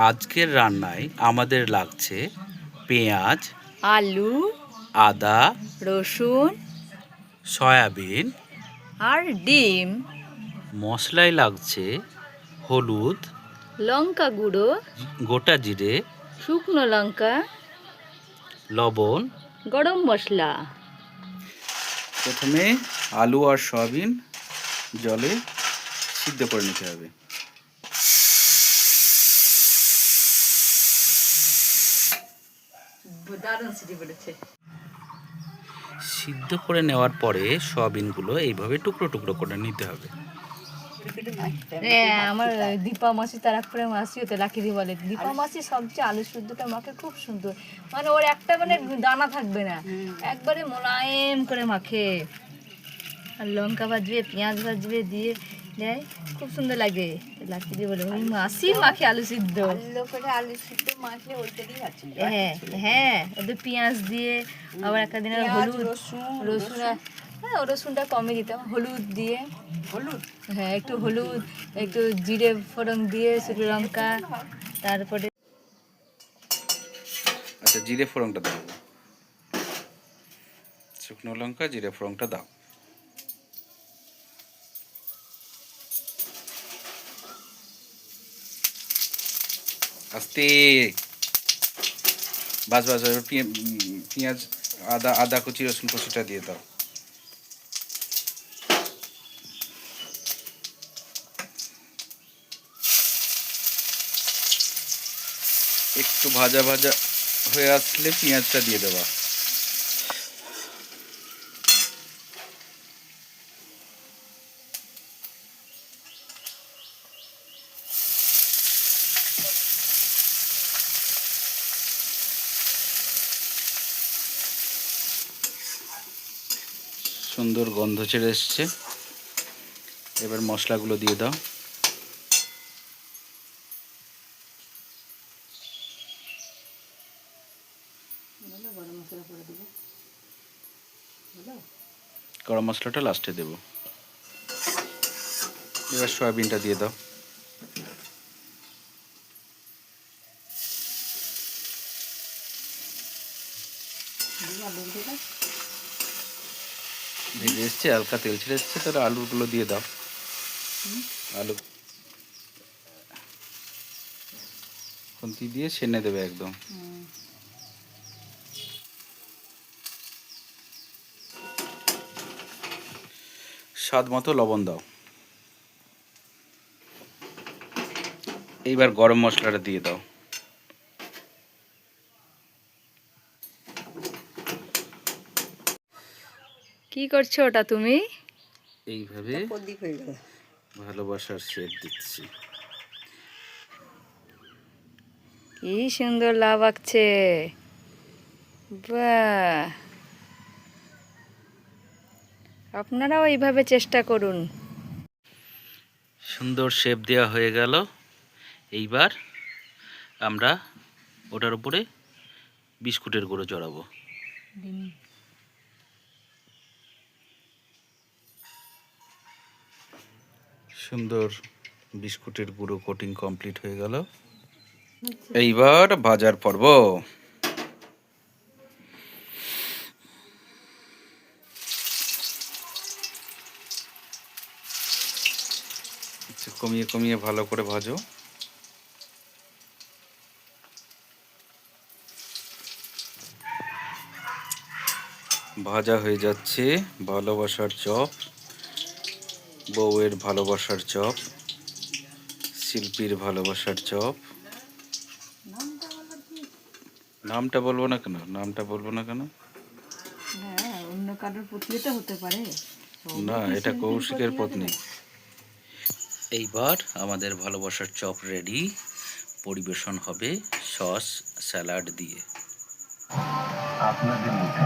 আজকের রান্নায় আমাদের লাগছে পেঁয়াজ, আলু, আদা, রসুন সয়াবিন। আর ডিম। মশলায় লাগছে হলুদ, লঙ্কা গুঁড়ো, গোটা জিরে, শুকনো লঙ্কা, লবণ। গরম মশলা। প্রথমে আলু আর সয়াবিন জলে সিদ্ধ করে নিতে হবে। দারুণ সিটি পড়েছে। সিদ্ধ করে নেওয়ার পরে সয়াবিনগুলো এইভাবে টুকরো টুকরো করে নিতে হবে। আমার দীপা মাসি তারাকপুরে মাসি হতে লাকিদি বলে দীপা মাসি সবচেয়ে আলু শুদ্ধটা মাখে খুব সুন্দর, মানে ওর একটা মানে দানা থাকবে না, একবারে মোলায়েম করে মাখে। আর লঙ্কা ভাজবে, পেঁয়াজ ভাজবে, দিয়ে দেয়, খুব সুন্দর লাগে। লাকিদি বলে ওই মাসি মাখে আলু সিদ্ধ। আলু সিদ্ধ মাখলে ওইটাই আছে। হ্যাঁ হ্যাঁ, ওদের পেঁয়াজ দিয়ে, আবার একটা দিনের হলুদ, রসুন, হ্যাঁ রসুনটা কমই দিতাম, হলুদ দিয়ে, হলুদ, হ্যাঁ একটু হলুদ, একটু জিরে ফোড়ন দিয়ে, শুকনো লঙ্কা, তারপরে আচ্ছা, জিরে ফোড়নটা দাও, শুকনো লঙ্কা জিরে ফোড়নটা দাও। আস্তে বাস বাস, পেঁয়াজ, আদা কুচি, রসুন কুচিটা দিয়ে দাও। একটু ভাজা ভাজা হয়ে আসলে পেঁয়াজটা দিয়ে দেবা। সুন্দর গন্ধ ছেড়ে এসছে, এবার মশলাগুলো দিয়ে দাও। গরম মশলাটা লাস্টে দেব। এবার সয়াবিনটা দিয়ে দাও। ভেজে এসছে, হালকা তেল ছেড়ে এসছে, তাহলে আলুগুলো দিয়ে দাও। আলু খুন্তি দিয়ে ছেনে দেবে একদম। স্বাদ মতো লবণ দাও। এইবার গরম মশলাটা দিয়ে দাও। কি করছো ওটা তুমি? এইভাবে ভালোবাসার শেপ দিচ্ছি। কি সুন্দর লাভ আঁকছে, বাহ! আপনারাও এইভাবে চেষ্টা করুন। সুন্দর শেপ দেওয়া হয়ে গেল। এইবার আমরা ওটার উপরে বিস্কুটের গুঁড়ো চড়াবো। সুন্দর বিস্কুটের গুঁড়ো কোটিং কমপ্লিট হয়ে গেল। এইবার ভাজার পর্ব। কমিয়ে কমিয়ে ভালো করে ভাজো। ভাজা হয়ে যাচ্ছে ভালোবাসার চপ, বউয়ের ভালোবাসার চপ, শিল্পীর ভালোবাসার চপ। নামটা বলবো না কেন? নামটা বলবো না কেন? হ্যাঁ, অন্য কারোর পত্নী তো হতে পারে। না, এটা কৌশিকের পত্নী। এইবার আমাদের ভালোবাসার চপ রেডি। পরিবেশন হবে সস স্যালাড দিয়ে। আপনাদের মুখে